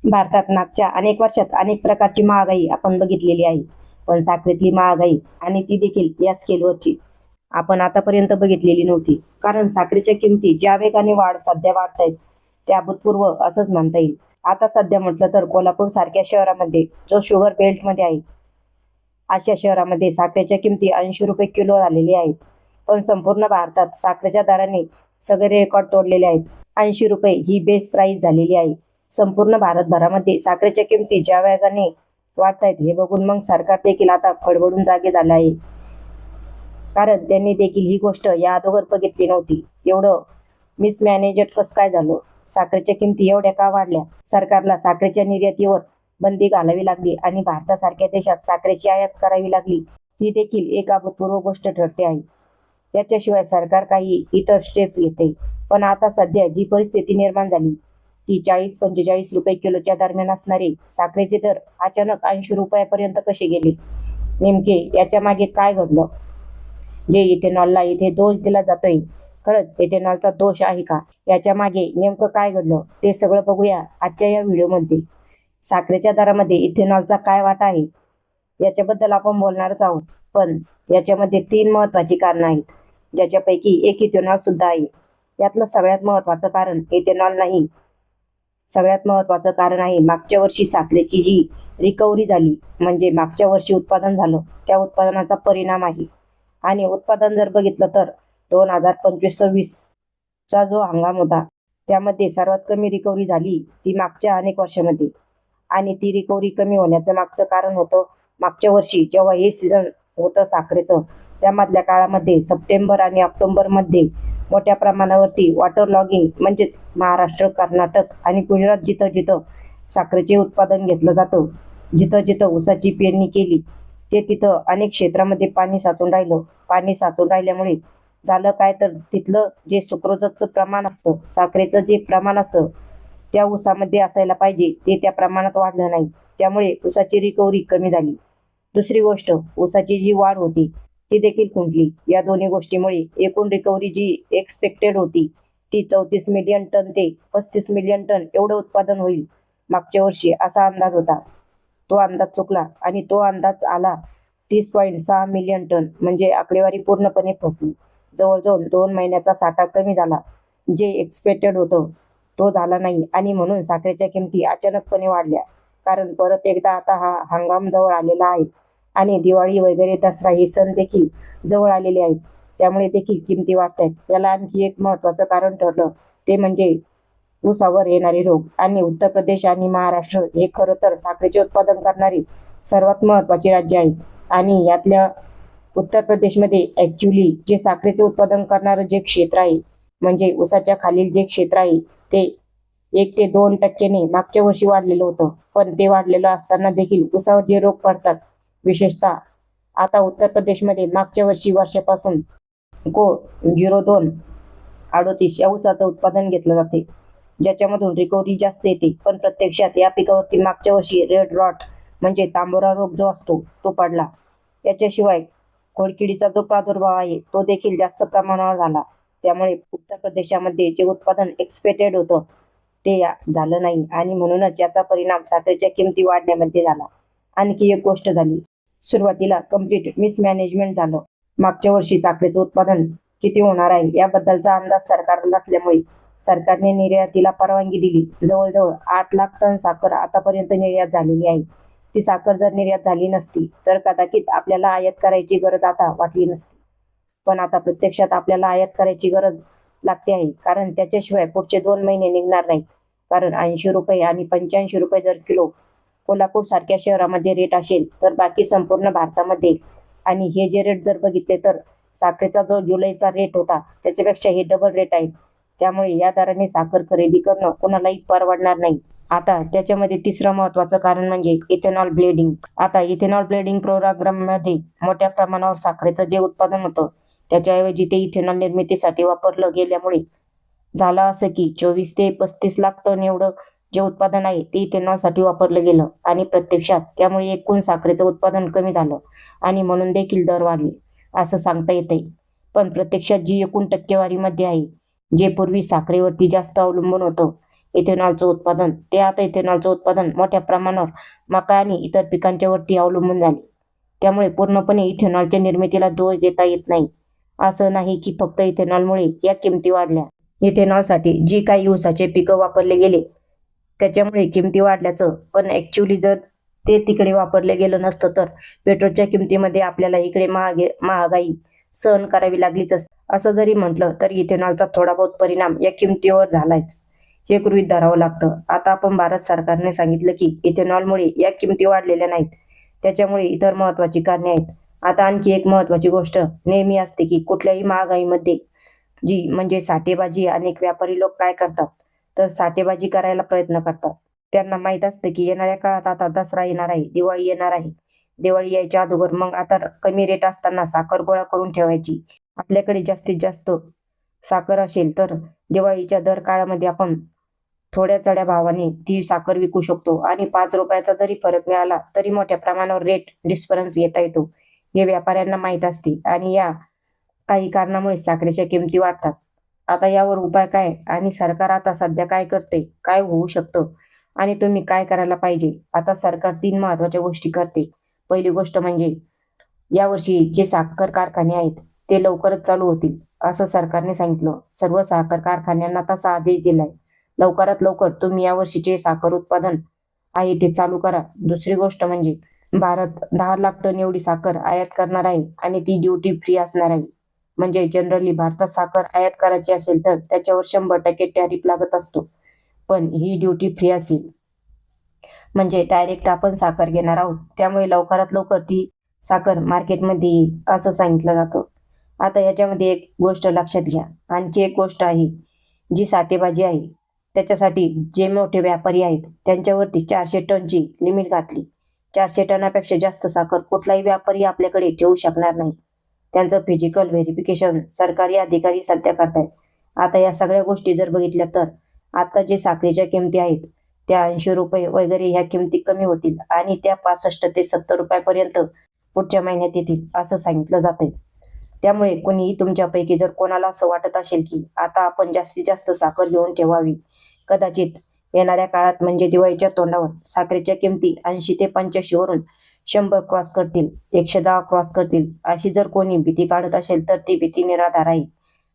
भारतात मागच्या अनेक वर्षात अनेक प्रकारची महागाई आपण बघितलेली आहे. पण साखरेतली महागाई आणि ती देखील या स्केलवरची आपण आतापर्यंत बघितलेली नव्हती. कारण साखरेच्या किमती ज्या वेगाने सध्या वाढतायत त्या अभूतपूर्व असंच म्हणता येईल. आता सध्या म्हटलं तर कोल्हापूर सारख्या शहरामध्ये जो शुगर बेल्टमध्ये आहे, अशा शहरामध्ये साखरेच्या किमती 80 रुपये किलो झालेली आहेत. पण संपूर्ण भारतात साखरेच्या दराने सगळे रेकॉर्ड तोडलेले आहेत. 80 रुपये ही बेस प्राइस झालेली आहे. संपूर्ण भारतभरामध्ये साखरेच्या किमती ज्या वेगाने वाढतायत हे बघून मग सरकार देखील आता खडबडून जागे झालं आहे. कारण त्यांनी देखील ही गोष्ट या अगोदर बघितली नव्हती. एवढं मिसमॅनेजेड कसं काय झालं? साखरेच्या किमती एवढ्या का वाढल्या? सरकारला साखरेच्या निर्यातीवर बंदी घालावी लागली आणि भारतासारख्या देशात साखरेची आयात करावी लागली. ही देखील एक अभूतपूर्व गोष्ट ठरते आहे. याच्याशिवाय सरकार काही इतर स्टेप्स घेते. पण आता सध्या जी परिस्थिती निर्माण झाली ती 40-45 रुपये किलोच्या दरम्यान असणारे साखरेचे दर अचानक 80 रुपयापर्यंत कसे गेले? नेमके याच्या मागे काय घडलं? जे इथेनॉलला इथे दोष दिला जातोय, खरंच इथेनॉलचा दोष आहे का? याच्या मागे नेमकं काय घडलं ते सगळं बघूया आजच्या या व्हिडिओमध्ये. साखरेच्या दरामध्ये इथेनॉलचा काय वाटा आहे याच्याबद्दल आपण बोलणारच आहोत. पण याच्यामध्ये 3 महत्वाची कारणं आहेत, ज्याच्यापैकी एक इथेनॉल सुद्धा आहे. यातलं सगळ्यात महत्वाचं कारण इथेनॉल नाही. सगळ्यात महत्वाचं कारण आहे मागच्या वर्षी साखरेची जी रिकव्हरी झाली, म्हणजे मागच्या वर्षी उत्पादन झालं त्या उत्पादनाचा परिणाम आहे. आणि उत्पादन जर बघितलं तर 2025-26 चा जो हंगाम होता त्यामध्ये सर्वात कमी रिकव्हरी झाली ती मागच्या अनेक वर्षांमध्ये. आणि ती रिकव्हरी कमी होण्याचं मागचं कारण होतं मागच्या वर्षी जेव्हा हे सीझन होतं साखरेचं, त्यामधल्या काळामध्ये सप्टेंबर आणि ऑक्टोबरमध्ये मोठ्या प्रमाणावरती वॉटर लॉगिंग म्हणजे महाराष्ट्र, कर्नाटक आणि गुजरात जिथं जिथं साखरेचे उत्पादन घेतलं जातं, जिथं जिथं ऊसाची पेरणी केली ते तिथं अनेक क्षेत्रामध्ये पाणी साचून राहिलं. पाणी साचून राहिल्यामुळे झालं काय तर तिथलं जे सुक्रोजचं प्रमाण असतं, साखरेचं जे प्रमाण असतं त्या ऊसामध्ये असायला पाहिजे ते त्या प्रमाणात वाढलं नाही. त्यामुळे ऊसाची रिकव्हरी कमी झाली. दुसरी गोष्ट, ऊसाची जी वाढ होती ती देखील खुंटली. या दोन्ही गोष्टीमुळे एकूण रिकव्हरी जी एक्सपेक्टेड होती ती 34 मिलियन टन ते 35 मिलियन टन एवढं उत्पादन होईल मागच्या वर्षी असा अंदाज होता. तो अंदाज चुकला आणि तो अंदाज आला 30.6 मिलियन टन, म्हणजे आकडेवारी पूर्णपणे फसली. जवळजवळ 2 महिन्याचा साठा कमी झाला. जे एक्सपेक्टेड होतं तो झाला नाही आणि म्हणून साखरेच्या किमती अचानकपणे वाढल्या. कारण परत एकदा आता हा हंगाम जवळ आलेला आहे आणि दिवाळी वगैरे दसरा हे सण देखील जवळ आलेले आहेत. त्यामुळे देखील किमती वाढत आहेत. याला आणखी एक महत्वाचं कारण ठरलं ते म्हणजे ऊसावर येणारे रोग. आणि उत्तर प्रदेश आणि महाराष्ट्र हे खरं तर साखरेचे उत्पादन करणारी सर्वात महत्वाची राज्य आहेत. आणि यातल्या उत्तर प्रदेशमध्ये ऍक्च्युली जे साखरेचे उत्पादन करणारं जे क्षेत्र आहे, म्हणजे ऊसाच्या खालील जे क्षेत्र आहे ते 1 ते 2% मागच्या वर्षी वाढलेलं होतं. पण ते वाढलेलं असताना देखील ऊसावर जे रोग पडतात, विशेषतः आता उत्तर प्रदेशमध्ये मागच्या वर्षापासून को 0238 या ऊसाचं उत्पादन घेतलं जाते, ज्याच्यामधून रिकव्हरी जास्त येते. पण प्रत्यक्षात या पिकावरती मागच्या वर्षी रेड रॉट म्हणजे तांबोरा रोग जो असतो तो पडला. याच्याशिवाय खोडकिडीचा जो प्रादुर्भाव आहे तो देखील जास्त प्रमाणावर झाला. त्यामुळे उत्तर प्रदेशामध्ये जे उत्पादन एक्सपेक्टेड होतं ते झालं नाही आणि म्हणूनच याचा परिणाम साखरेच्या किमती वाढण्यामध्ये झाला. आणखी एक गोष्ट झाली, सुरुवातीला कम्प्लीट मिसमॅनेजमेंट झालं. मागच्या वर्षी साखरेचं उत्पादन किती होणार आहे याबद्दलचा अंदाज सरकारला नसल्यामुळे सरकारने निर्यातीला परवानगी दिली. जवळजवळ 8 लाख टन साखर आतापर्यंत निर्यात झालेली आहे. ती साखर जर निर्यात झाली नसती तर कदाचित आपल्याला आयात करायची गरज आता वाटली नसती. पण आता प्रत्यक्षात आपल्याला आयात करायची गरज लागते आहे, कारण त्याच्याशिवाय पुढचे 2 महिने निघणार नाही. कारण 80 रुपये आणि 85 रुपये जर किलो कोल्हापूर सारख्या शहरामध्ये रेट असेल तर बाकी संपूर्ण भारतामध्ये, आणि हे जे रेट जर बघितले तर साखरेचा जो जुलैचा रेट होता त्याच्यापेक्षा हे डबल रेट आहेत. त्यामुळे या दराने साखर खरेदी करणं कोणालाही परवडणार नाही. आता त्याच्यामध्ये तिसरं महत्वाचं कारण म्हणजे इथेनॉल ब्लेडिंग. आता इथेनॉल ब्लेडिंग प्रोग्राममध्ये मोठ्या प्रमाणावर साखरेचं जे उत्पादन होतं त्याच्याऐवजी ते इथेनॉल निर्मितीसाठी वापरलं गेल्यामुळे झालं असं की 24 ते 35 लाख टन एवढं जे उत्पादन आहे ते इथेनॉलसाठी वापरलं गेलं. आणि प्रत्यक्षात त्यामुळे एकूण साखरेचं उत्पादन कमी झालं आणि म्हणून देखील दर वाढले असं सांगता येतंय. पण प्रत्यक्षात जी एकूण टक्केवारीमध्ये आहे, जे पूर्वी साखरेवरती जास्त अवलंबून होतं इथेनॉलचं उत्पादन. ते आता इथेनॉलचं उत्पादन मोठ्या प्रमाणावर मका आणि इतर पिकांच्यावरती अवलंबून झाले. त्यामुळे पूर्णपणे इथेनॉलच्या निर्मितीला दोष देता येत नाही. असं नाही की फक्त इथेनॉलमुळे या किमती वाढल्या. इथेनॉलसाठी जी काही ऊसाचे पिकं वापरले गेले त्याच्यामुळे किमती वाढल्याचं, पण ऍक्च्युली जर ते तिकडे वापरले गेलं नसतं तर पेट्रोलच्या किमतीमध्ये आपल्याला इकडे महागाई सहन करावी लागलीच असती. असं जरी म्हटलं तरी इथेनॉलचा थोडा बहुत परिणाम या किमतीवर झालाच, हे गृहीत धरावं लागतं. आता आपण भारत सरकारने सांगितलं की इथेनॉलमुळे या किमती वाढलेल्या नाहीत, त्याच्यामुळे इतर महत्वाची कारणे आहेत. आता आणखी एक महत्वाची गोष्ट नेहमी असते की कुठल्याही महागाईमध्ये जी म्हणजे साठेबाजी. अनेक व्यापारी लोक काय करतात तर साठेबाजी करायला प्रयत्न करतात. त्यांना माहित असतं की येणाऱ्या काळात आता दसरा येणार आहे, दिवाळी येणार आहे. दिवाळी यायच्या अगोदर मग आता कमी रेट असताना साखर गोळा करून ठेवायची. आपल्याकडे जास्तीत जास्त साखर असेल तर दिवाळीच्या दर काळामध्ये आपण थोड्या चढ्या भावाने ती साखर विकू शकतो आणि 5 रुपयाचा जरी फरक मिळाला तरी मोठ्या प्रमाणावर रेट डिफरन्स घेता येतो. हे व्यापाऱ्यांना माहीत असते आणि या काही कारणामुळे साखरेच्या किमती वाढतात. आता यावर उपाय काय आणि सरकार आता सध्या काय करते, काय होऊ शकतं आणि तुम्ही काय करायला पाहिजे? आता सरकार 3 महत्त्वाच्या गोष्टी करते. पहिली गोष्ट म्हणजे यावर्षी जे साखर कारखाने आहेत ते लवकरच चालू होतील, असं सरकारने सांगितलं. सर्व साखर कारखान्यांना तसा आदेश दिलाय. लवकरात लवकर तुम्ही यावर्षीचे साखर उत्पादन आहे ते चालू करा. दुसरी गोष्ट म्हणजे भारत 10 लाख टन एवढी साखर आयात करणार आहे आणि ती ड्युटी फ्री असणार आहे. म्हणजे जनरली भारतात साखर आयात करायची असेल तर त्याच्यावर 100% टॅरिफ लागत असतो, पण ही ड्युटी फ्री असेल. म्हणजे डायरेक्ट आपण साखर घेणार आहोत, त्यामुळे लवकरात लवकर ती साखर मार्केटमध्ये येईल असं सांगितलं जातं. आता याच्यामध्ये एक गोष्ट लक्षात घ्या. आणखी एक गोष्ट आहे जी साठेबाजी आहे. त्याच्यासाठी जे मोठे व्यापारी आहेत त्यांच्यावरती 400 टनची लिमिट घातली. 400 टनापेक्षा जास्त साखर कुठलाही व्यापारी आपल्याकडे ठेवू शकणार नाही. त्यांचं फिजिकल व्हेरिफिकेशन सरकारी अधिकारी सध्या करतायत. आता या सगळ्या गोष्टी जर बघितल्या तर आता जे साखरेच्या किमती आहेत त्या 80 रुपये वगैरे ह्या किमती कमी होतील आणि त्या 65 ते 70 रुपयापर्यंत पुढच्या महिन्यात येतील असं सांगितलं जातंय. त्यामुळे कोणीही तुमच्यापैकी जर कोणाला असं वाटत असेल की आता आपण जास्तीत जास्त साखर घेऊन ठेवावी, कदाचित येणाऱ्या काळात म्हणजे दिवाळीच्या तोंडावर साखरेच्या किमती 80 ते 85 वरून 100 क्रॉस करतील, 110 क्रॉस करतील, अशी जर कोणी भीती काढत असेल तर ती भीती निराधार आहे.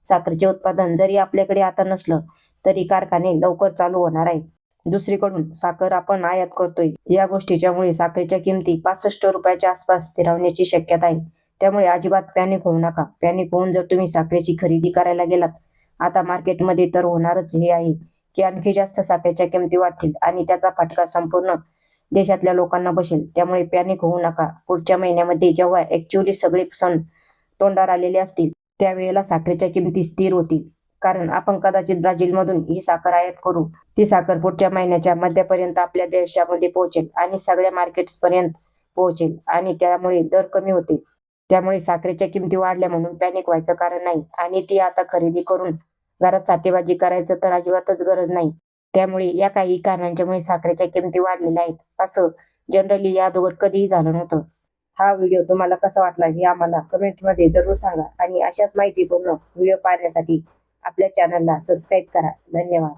साखरेचे उत्पादन जरी आपल्याकडे आता नसलं तरी कारखाने लवकर चालू होणार आहे. दुसरीकडून साखर आपण आयात करतोय, या गोष्टीच्यामुळे साखरेच्या किमती 65 रुपयाच्या आसपास स्थिरावण्याची शक्यता आहे. त्यामुळे अजिबात पॅनिक होऊ नका. पॅनिक होऊन जर तुम्ही साखरेची खरेदी करायला गेलात आता मार्केटमध्ये तर होणारच हे आहे की आणखी जास्त साखरेच्या किमती वाढतील आणि त्याचा फटका संपूर्ण देशातल्या लोकांना बसेल. त्यामुळे पॅनिक होऊ नका. पुढच्या महिन्यामध्ये जेव्हा ऍक्च्युअली सगळे सण तोंडावर आलेले असतील त्यावेळेला साखरेच्या किमती स्थिर होतील, कारण आपण कदाचित ब्राझीलमधून ही साखर आयात करू. ती साखर पुढच्या महिन्याच्या मध्यापर्यंत आपल्या देशामध्ये पोहोचेल आणि सगळ्या मार्केट्स पर्यंत पोहोचेल आणि त्यामुळे दर कमी होतील. त्यामुळे साखरेच्या किमती वाढल्या म्हणून पॅनिक व्हायचं कारण नाही आणि ती आता खरेदी करून घरात साठेबाजी करायचं तर अजिबातच गरज नाही. त्यामुळे या काही कारणांच्यामुळे साखरेच्या किमती वाढलेल्या आहेत, असं जनरली या अगोदर कधीही झालं नव्हतं. हा व्हिडिओ तुम्हाला कसा वाटला हे आम्हाला कमेंटमध्ये जरूर सांगा आणि अशाच माहितीपूर्ण व्हिडिओ पाहण्यासाठी आपल्या चॅनलला सबस्क्राईब करा. धन्यवाद.